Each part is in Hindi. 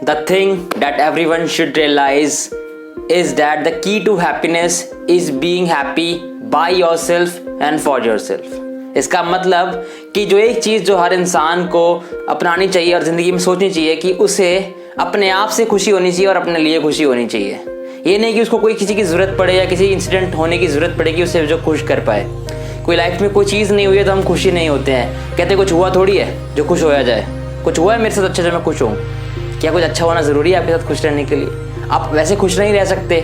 The thing that everyone should realize is that the key to happiness is being happy by yourself and for yourself. इसका मतलब कि जो एक चीज़ जो हर इंसान को अपनानी चाहिए और ज़िंदगी में सोचनी चाहिए कि उसे अपने आप से खुशी होनी चाहिए और अपने लिए खुशी होनी चाहिए। ये नहीं कि उसको कोई किसी की ज़रूरत पड़े या किसी इंसिडेंट होने की ज़रूरत पड़े कि उसे जो खुश कर पाए। कोई लाइफ में कोई चीज़ नहीं हुई है तो हम खुशी नहीं होते हैं। कहते कुछ हुआ थोड़ी है जो खुश होया जाए। कुछ हुआ है मेरे साथ अच्छा जो मैं खुश हूँ। क्या कुछ अच्छा होना ज़रूरी है आपके साथ खुश रहने के लिए? आप वैसे खुश नहीं रह सकते।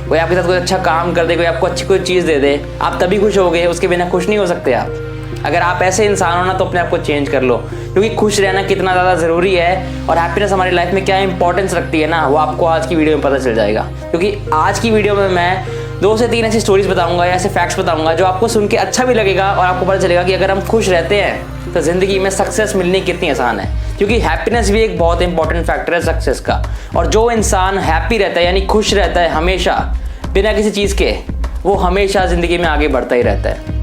कोई आपके साथ कोई अच्छा काम कर दे, कोई आपको अच्छी कोई चीज़ दे दे, आप तभी खुश होगे, उसके बिना खुश नहीं हो सकते आप। अगर आप ऐसे इंसान हो ना तो अपने आप को चेंज कर लो, क्योंकि खुश रहना कितना ज़्यादा ज़रूरी है और हैप्पीनेस हमारी लाइफ में क्या इंपॉर्टेंस रखती है ना, वो आपको आज की वीडियो में पता चल जाएगा। क्योंकि आज की वीडियो में मैं 2 से 3 ऐसी स्टोरीज बताऊंगा या ऐसे फैक्ट्स बताऊंगा जो आपको सुन के अच्छा भी लगेगा और आपको पता चलेगा कि अगर हम खुश रहते हैं तो ज़िंदगी में सक्सेस मिलनी कितनी आसान है। क्योंकि हैप्पीनेस भी एक बहुत इंपॉर्टेंट फैक्टर है सक्सेस का। और जो इंसान हैप्पी रहता है यानी खुश रहता है हमेशा बिना किसी चीज़ के, वो हमेशा ज़िंदगी में आगे बढ़ता ही रहता है।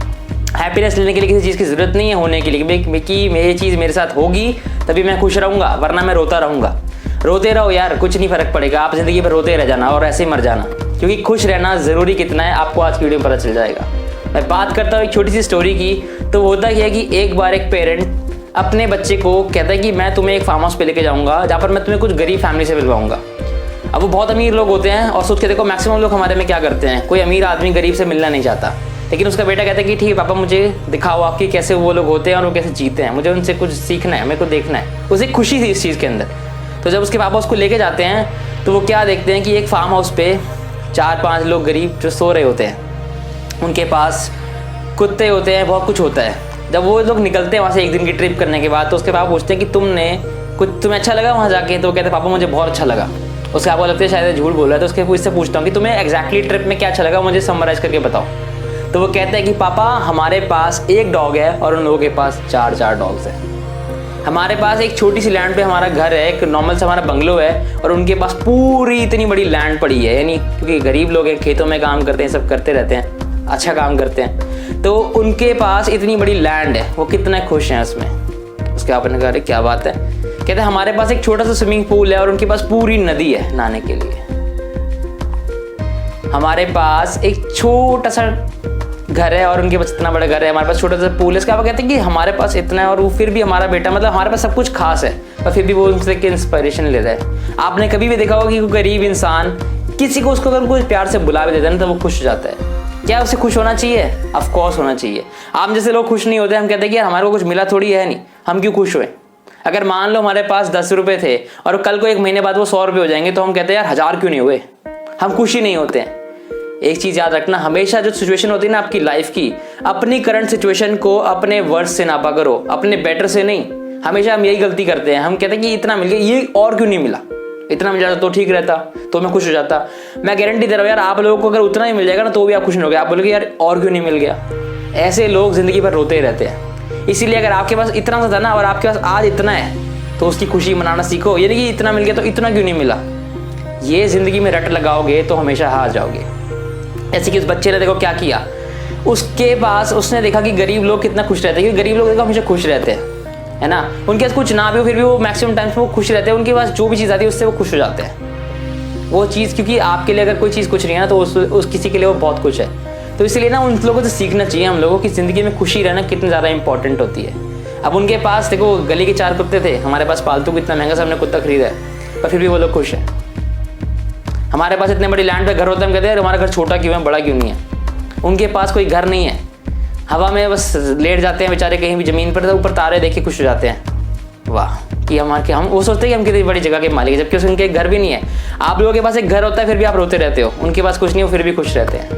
हैप्पीनेस लेने के लिए किसी चीज़ की ज़रूरत नहीं है होने के लिए कि ये चीज़ मेरे साथ होगी तभी मैं खुश रहूँगा, वरना मैं रोता रहूँगा। रोते रहो यार, कुछ नहीं फ़र्क पड़ेगा, आप ज़िंदगी पर रोते रह जाना और ऐसे ही मर जाना। क्योंकि खुश रहना ज़रूरी कितना है आपको आज की वीडियो में पता चल जाएगा। मैं बात करता हूँ एक छोटी सी स्टोरी की। तो होता क्या है कि एक बार एक पेरेंट अपने बच्चे को कहता है कि मैं तुम्हें एक फार्म हाउस पे लेके जाऊँगा जहाँ पर मैं तुम्हें कुछ गरीब फैमिली से मिलवाऊँगा। अब वो बहुत अमीर लोग होते हैं और सोच के देखो मैक्सिमम लोग हमारे में क्या करते हैं, कोई अमीर आदमी गरीब से मिलना नहीं चाहता। लेकिन उसका बेटा कहता है कि ठीक है पापा, मुझे दिखाओ आपकी कैसे वो लोग होते हैं और वो कैसे जीते हैं, मुझे उनसे कुछ सीखना है, मेरे को देखना है। उसे खुशी थी इस चीज़ के अंदर। तो जब उसके पापा उसको लेके जाते हैं तो वो क्या देखते हैं कि एक फार्म हाउस पे 4-5 लोग गरीब जो सो रहे होते हैं, उनके पास कुत्ते होते हैं, बहुत कुछ होता है। जब वो लोग निकलते हैं वहाँ से एक दिन की ट्रिप करने के बाद तो उसके पापा पूछते हैं कि तुम्हें अच्छा लगा वहाँ जाके? तो वो कहते हैं पापा मुझे बहुत अच्छा लगा। उसके आपको लगता है शायद झूठ बोल रहा है, तो उसके इससे पूछता हूँ कि तुम्हें एग्जैक्टली ट्रिप में क्या अच्छा लगा, मुझे समराइज़ करके बताओ। तो वो कहते हैं कि पापा हमारे पास एक डॉग है और उन लोगों के पास 4 डॉग्स हैं। हमारे पास एक छोटी सी लैंड पे हमारा घर है, एक नॉर्मल सा हमारा बंगलो है और उनके पास पूरी इतनी बड़ी लैंड पड़ी है। यानी क्योंकि गरीब लोग हैं, खेतों में काम करते हैं, सब करते रहते हैं, अच्छा काम करते हैं, तो उनके पास इतनी बड़ी लैंड है, वो कितना खुश हैं उसमें। उसके आपने कहा अरे क्या बात है? कहते हैं हमारे पास एक छोटा सा स्विमिंग पूल है और उनके पास पूरी नदी है नहाने के लिए। हमारे पास एक छोटा सा घर है और उनके पास इतना बड़ा घर है, हमारे पास छोटा सा पूल है। इसका आप कहते हैं कि हमारे पास इतना है और वो फिर भी हमारा बेटा, मतलब हमारे पास सब कुछ खास है और फिर भी वो उनसे इंस्पिरेशन ले रहा है। आपने कभी भी देखा होगा कि कोई गरीब इंसान किसी को उसको अगर कोई प्यार से बुला भी देता है ना तो वो खुश हो जाता है। क्या उसे खुश होना चाहिए? ऑफ कोर्स होना चाहिए। आप जैसे लोग खुश नहीं होते, हम कहते हैं कि यार हमारे को कुछ मिला थोड़ी है, नहीं हम क्यों खुश हुए। अगर मान लो हमारे पास 10 रुपये थे और कल को 1 महीने बाद वो 100 रुपये हो जाएंगे तो हम कहते हैं यार 1000 क्यों नहीं हुए, हम खुश ही नहीं होते हैं। एक चीज़ याद रखना, हमेशा जो सिचुएशन होती है ना आपकी लाइफ की, अपनी करंट सिचुएशन को अपने वर्ड्स से नापा करो, अपने बेटर से नहीं। हमेशा हम यही गलती करते हैं, हम कहते हैं कि इतना मिल गया, ये और क्यों नहीं मिला, इतना मिल जाता तो ठीक रहता, तो मैं खुश हो जाता। मैं गारंटी दे रहा हूँ यार आप लोगों को अगर उतना ही मिल जाएगा ना तो भी आप खुश नहीं होगे, आप बोलोगे यार और क्यों नहीं मिल गया। ऐसे लोग जिंदगी भर रोते ही रहते हैं। इसीलिए अगर आपके पास इतना सा था ना और आपके पास आज इतना है तो उसकी खुशी मनाना सीखो। ये नहीं कि इतना मिल गया तो इतना क्यों नहीं मिला। ये जिंदगी में रट लगाओगे तो हमेशा हार जाओगे। ऐसे कि उस बच्चे ने देखो क्या किया, उसके पास उसने देखा कि गरीब लोग कितना खुश रहते हैं, क्योंकि गरीब लोग देखो हमेशा खुश रहते हैं, है ना। उनके पास कुछ ना भी हो फिर भी वो मैक्सिमम टाइम्स वो खुश रहते हैं। उनके पास जो भी चीज़ आती है उससे वो खुश हो जाते हैं। वो चीज़ क्योंकि आपके लिए अगर कोई चीज़ कुछ नहीं है ना तो उस किसी के लिए वो बहुत कुछ है। तो इसलिए ना उन लोगों से सीखना चाहिए हम लोगों की ज़िंदगी में खुशी रहना कितनी ज़्यादा इंपॉर्टेंट होती है। अब उनके पास देखो गली के 4 कुत्ते थे, हमारे पास पालतू कितना महंगा से हमने कुत्ता खरीदा है पर फिर भी वो लोग खुश हैं। हमारे पास इतने बड़ी लैंड पे घर होता है, हम कहते हैं हमारा घर छोटा क्यों है, बड़ा क्यों नहीं है। उनके पास कोई घर नहीं है, हवा में बस लेट जाते हैं बेचारे कहीं भी ज़मीन पर, तो ऊपर तारे देख के खुश हो जाते हैं। वाह कि हम वो सोचते हैं कि हम कितनी बड़ी जगह के मालिक है, जबकि उनके घर भी नहीं है। आप लोगों के पास एक घर होता है फिर भी आप रोते रहते हो, उनके पास कुछ नहीं हो फिर भी खुश रहते हैं,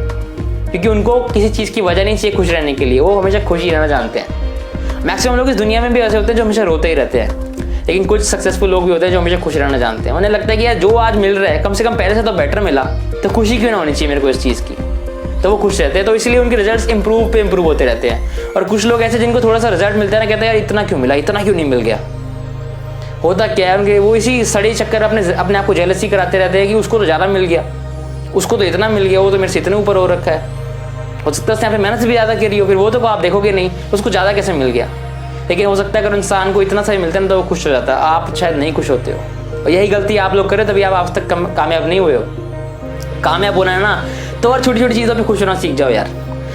क्योंकि उनको किसी चीज़ की वजह नहीं चाहिए खुश रहने के लिए, वो हमेशा खुश ही रहना जानते हैं। मैक्सिमम लोग इस दुनिया में भी ऐसे होते हैं जो हमेशा रोते ही रहते हैं, लेकिन कुछ सक्सेसफुल लोग भी होते हैं जो हमेशा खुश रहना जानते हैं। उन्हें लगता है कि यार जो आज मिल रहा है कम से कम पहले से तो बेटर मिला, तो खुशी क्यों ना होनी चाहिए मेरे को इस चीज़ की, तो वो खुश रहते हैं। तो इसलिए उनके रिजल्ट्स इंप्रूव पे इंप्रूव होते रहते हैं। और कुछ लोग ऐसे जिनको थोड़ा सा रिजल्ट मिलता है ना, कहते हैं यार इतना क्यों मिला, इतना क्यों नहीं मिल गया। होता क्या है उनके, वो इसी सड़े चक्कर अपने आप को जेलसी कराते रहते हैं कि उसको तो ज़्यादा मिल गया, उसको तो इतना मिल गया, वो तो मेरे से इतने ऊपर हो रखा है। हो सकता है उसने मेहनत भी ज़्यादा करी हो, फिर वो तो आप देखोगे नहीं उसको ज़्यादा कैसे मिल गया। लेकिन हो सकता है अगर इंसान को इतना सही मिलता है ना तो वो खुश हो जाता है। आप शायद नहीं खुश होते हो, और यही गलती आप लोग करें तभी आप आज तक कामयाब नहीं हुए हो। कामयाब होना है ना तो और छोटी छोटी चीज़ों पे खुश होना सीख जाओ यार।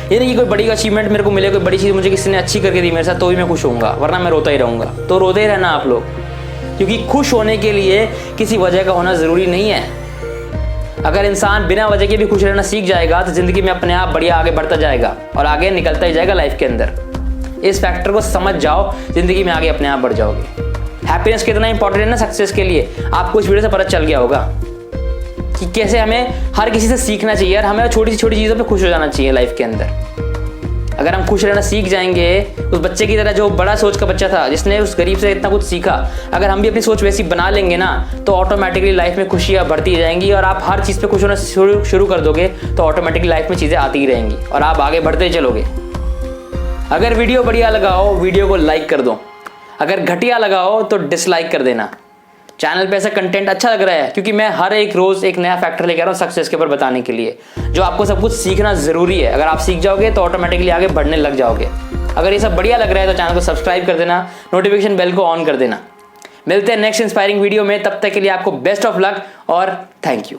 ये नहीं कि कोई बड़ी अचीवमेंट मेरे को मिले, कोई बड़ी चीज़ मुझे किसी ने अच्छी करके दी मेरे साथ तो भी मैं खुश होऊंगा, वरना मैं रोता ही रहूँगा। तो रोते ही रहना आप लोग, क्योंकि खुश होने के लिए किसी वजह का होना ज़रूरी नहीं है। अगर इंसान बिना वजह के भी खुश रहना सीख जाएगा तो ज़िंदगी में अपने आप बढ़िया आगे बढ़ता जाएगा और आगे निकलता ही जाएगा लाइफ के अंदर। इस फैक्टर को समझ जाओ, ज़िंदगी में आगे अपने आप बढ़ जाओगे। हैप्पीनेस कितना इंपॉर्टेंट है ना सक्सेस के लिए, आपको इस वीडियो से पता चल गया होगा कि कैसे हमें हर किसी से सीखना चाहिए और हमें छोटी सी छोटी चीज़ों पे खुश हो जाना चाहिए लाइफ के अंदर। अगर हम खुश रहना सीख जाएंगे उस बच्चे की तरह जो बड़ा सोच का बच्चा था जिसने उस गरीब से इतना कुछ सीखा, अगर हम भी अपनी सोच वैसी बना लेंगे ना तो ऑटोमेटिकली लाइफ में खुशियाँ बढ़ती जाएंगी और आप हर चीज़ पे खुश होना शुरू कर दोगे तो ऑटोमेटिकली लाइफ में चीज़ें आती ही रहेंगी और आप आगे बढ़ते ही चलोगे। अगर वीडियो बढ़िया लगा हो वीडियो को लाइक कर दो, अगर घटिया लगा हो तो डिसलाइक कर देना। चैनल पे ऐसा कंटेंट अच्छा लग रहा है क्योंकि मैं हर एक रोज़ एक नया फैक्टर लेकर आ रहा हूँ सक्सेस के ऊपर बताने के लिए, जो आपको सब कुछ सीखना ज़रूरी है। अगर आप सीख जाओगे तो ऑटोमेटिकली आगे बढ़ने लग जाओगे। अगर ये सब बढ़िया लग रहा है तो चैनल को सब्सक्राइब कर देना, नोटिफिकेशन बेल को ऑन कर देना। मिलते हैं नेक्स्ट इंस्पायरिंग वीडियो में, तब तक के लिए आपको बेस्ट ऑफ लक और थैंक यू।